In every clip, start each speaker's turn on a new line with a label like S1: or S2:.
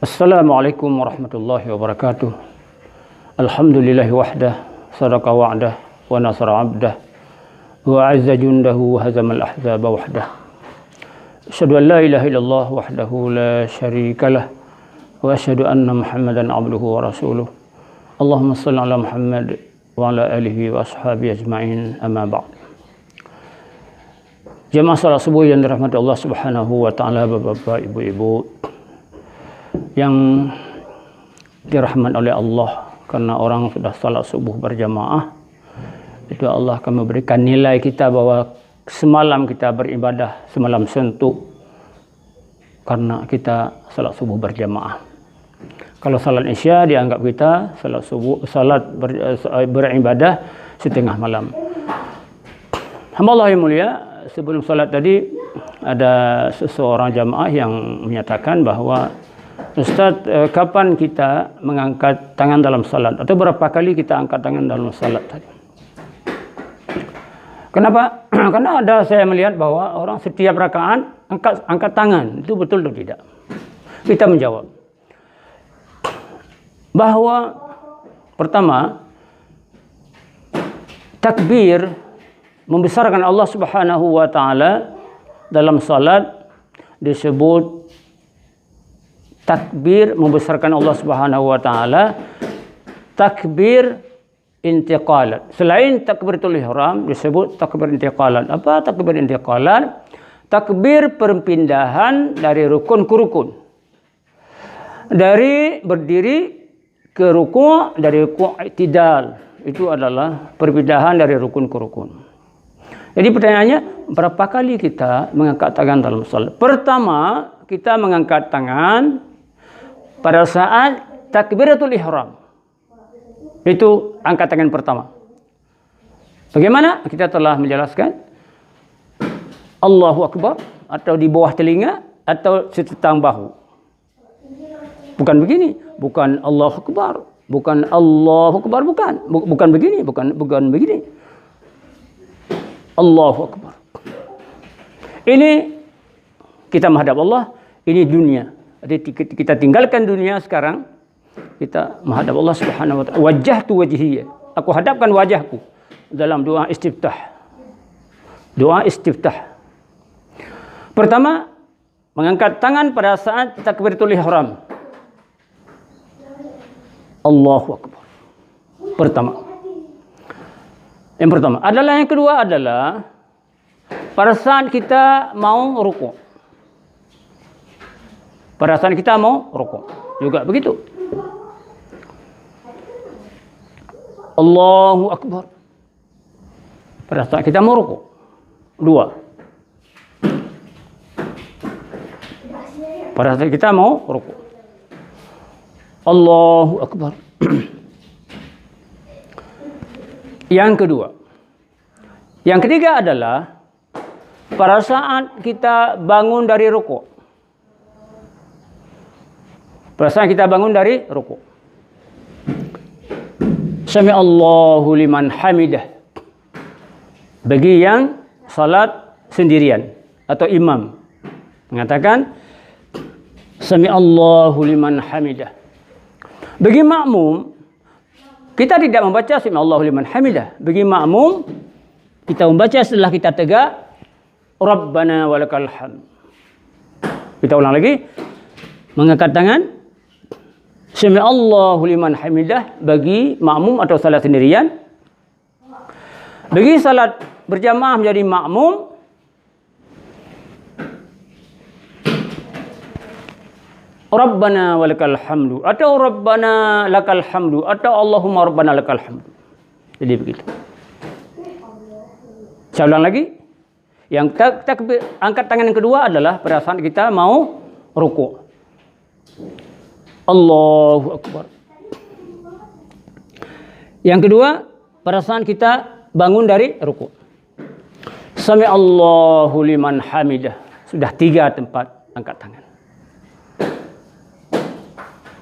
S1: Assalamualaikum warahmatullahi wabarakatuh. Alhamdulillahi wahdah, sadaqa wa'dah, wa nasara abdah, wa azza jundahu, wa hazamal ahzaba wahdah. Asyhadu an la ilaha illallah wahdahu la syarikalah, wa asyhadu anna Muhammadan abduhu wa rasuluh. Allahumma shalli ala Muhammad wa ala alihi wa ashabihi ajma'in, amma ba'd. Jemaah salat subuh yang dirahmati Allah Subhanahu wa taala, Bapak, Ibu-ibu yang dirahmati oleh Allah, karena orang sudah salat subuh berjamaah, itu Allah akan memberikan nilai kita bahwa semalam kita beribadah semalam suntuk karena kita salat subuh berjamaah. Kalau salat isya dianggap kita beribadah setengah malam. Hamba Allah yang mulia, sebelum salat tadi ada seseorang jamaah yang menyatakan bahwa Ustaz, kapan kita mengangkat tangan dalam salat, atau berapa kali kita angkat tangan dalam salat tadi? Kenapa? Karena saya melihat bahwa orang setiap rakaat angkat tangan. Itu betul atau tidak? Kita menjawab bahwa pertama, takbir membesarkan Allah Subhanahu wa taala dalam salat disebut takbir membesarkan Allah Subhanahu wa taala, takbir intiqalan. Selain takbiratul ihram disebut takbir intiqalan. Apa takbir intiqalan? Takbir perpindahan dari rukun ke rukun. Dari berdiri ke ruku', dari ruku' i'tidal. Itu adalah perpindahan dari rukun ke rukun. Jadi pertanyaannya, berapa kali kita mengangkat tangan dalam salat? Pertama, kita mengangkat tangan pada saat takbiratul ihram. Itu angkat tangan pertama. Bagaimana? Kita telah menjelaskan. Allahu Akbar, atau di bawah telinga, atau setetang bahu. Bukan begini, bukan Allahu Akbar, bukan Allahu Akbar, bukan begini, bukan begini. Allahu Akbar. Ini kita menghadap Allah, ini dunia. Jadi kita tinggalkan dunia sekarang, kita menghadap Allah Subhanahu wa taala. Wajjahtu wajhiyya, aku hadapkan wajahku dalam doa istiftah. Doa istiftah. Pertama, mengangkat tangan pada saat takbiratul ihram. Allahu Akbar. Yang pertama. Yang kedua adalah pada saat kita mau rukuk. Pada saat kita mau rukuk juga begitu. Allahu Akbar. Pada saat kita mau rukuk. Dua. Pada saat kita mau rukuk. Allahu Akbar. Yang kedua. Yang ketiga adalah pada saat kita bangun dari rukuk. Pada saat kita bangun dari rukuk. Sami Allahu liman hamidah. Bagi yang salat sendirian atau imam mengatakan Sami Allahu liman hamidah. Bagi makmum, kita tidak membaca Sami Allahu liman hamidah. Bagi makmum, kita membaca setelah kita tegak Rabbana walakal hamd. Kita ulang lagi. Mengangkat tangan Sami Allahu liman hamidah bagi makmum atau salat sendirian. Bagi salat berjamaah menjadi makmum, Rabbana walakal hamdu, atau Rabbana lakal hamdu, atau Allahumma Rabbana lakal hamdu. Jadi begitu. Saya ulang lagi. Yang takbir angkat tangan yang kedua adalah pada saat kita mau rukuk. Allahu Akbar. Yang kedua, pada saat kita bangun dari rukuk. Sami Allahu liman hamidah. Sudah 3 tempat angkat tangan.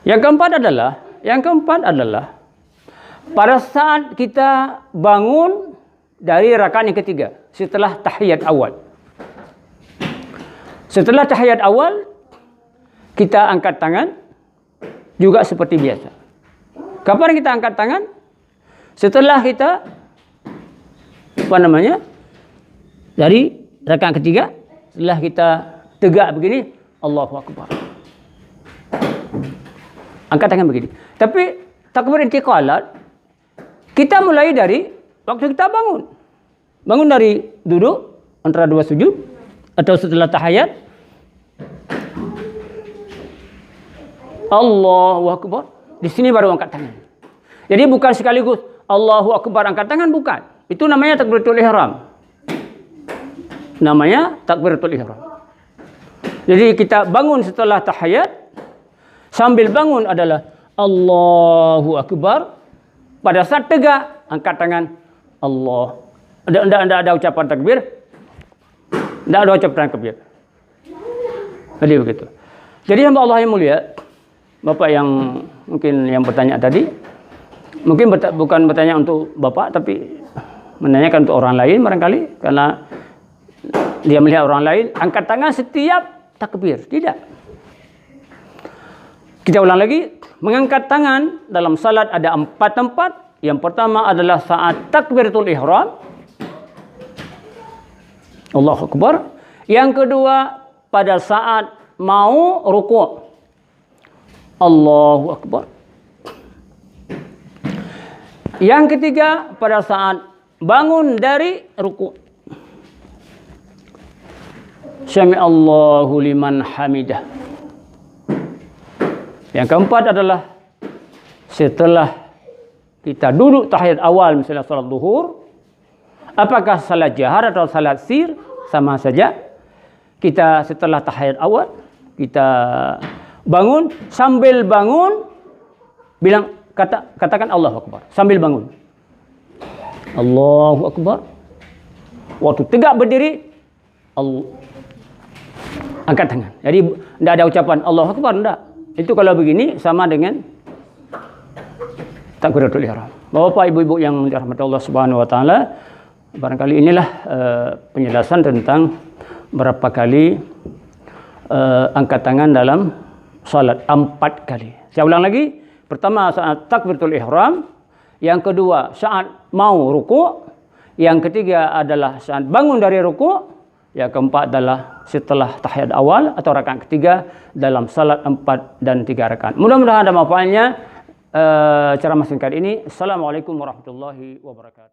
S1: Yang keempat adalah pada saat kita bangun dari rakaat yang ketiga setelah tahiyat awal. Setelah tahiyat awal kita angkat tangan juga seperti biasa. Kapan kita angkat tangan? Setelah kita dari rakaat ketiga, setelah kita tegak begini, Allahu Akbar. Angkat tangan begini. Tapi takbir intiqalat kita mulai dari waktu kita bangun. Bangun dari duduk antara dua sujud atau setelah tahiyat. Allahu Akbar. Di sini baru angkat tangan. Jadi bukan sekaligus Allahu Akbar angkat tangan, bukan. Itu namanya takbiratul ihram. Namanya takbiratul ihram. Jadi kita bangun setelah tahiyat, sambil bangun adalah Allahu Akbar. Pada saat tegak, angkat tangan Allah. Tidak ada ucapan takbir. Tidak ada ucapan takbir. Jadi begitu. Jadi hamba Allah yang mulia, Bapak yang mungkin yang bertanya tadi, mungkin bukan bertanya untuk Bapak, tapi menanyakan untuk orang lain barangkali, karena dia melihat orang lain angkat tangan setiap takbir. Tidak. Kita ulang lagi, mengangkat tangan dalam salat ada 4 tempat. Yang pertama adalah saat takbiratul ihram, Allahu Akbar. Yang kedua pada saat mau rukuk, Allahu Akbar. Yang ketiga pada saat bangun dari rukuk, Sami'allahu liman hamidah. Yang keempat adalah setelah kita duduk tahiyat awal, misalnya salat zuhur, apakah salat jahar atau salat sir, sama saja. Kita setelah tahiyat awal, kita bangun, sambil bangun bilang katakan Allahu Akbar sambil bangun. Allahu Akbar. Waktu tegak berdiri, angkat tangan. Jadi tidak ada ucapan Allahu Akbar, tidak. Itu kalau begini sama dengan takbiratul ihram. Bapak ibu-ibu yang dirahmati Allah Subhanahu wa taala, barangkali inilah penjelasan tentang berapa kali angkat tangan dalam salat. 4 kali. Saya ulang lagi. Pertama saat takbiratul ihram, yang kedua saat mau rukuk, yang ketiga adalah saat bangun dari rukuk, yang keempat adalah setelah tahiyat awal atau rakaat ketiga dalam salat 4 dan 3 rakaat. Mudah-mudahan ada manfaatnya ceramah singkat ini. Assalamualaikum warahmatullahi wabarakatuh.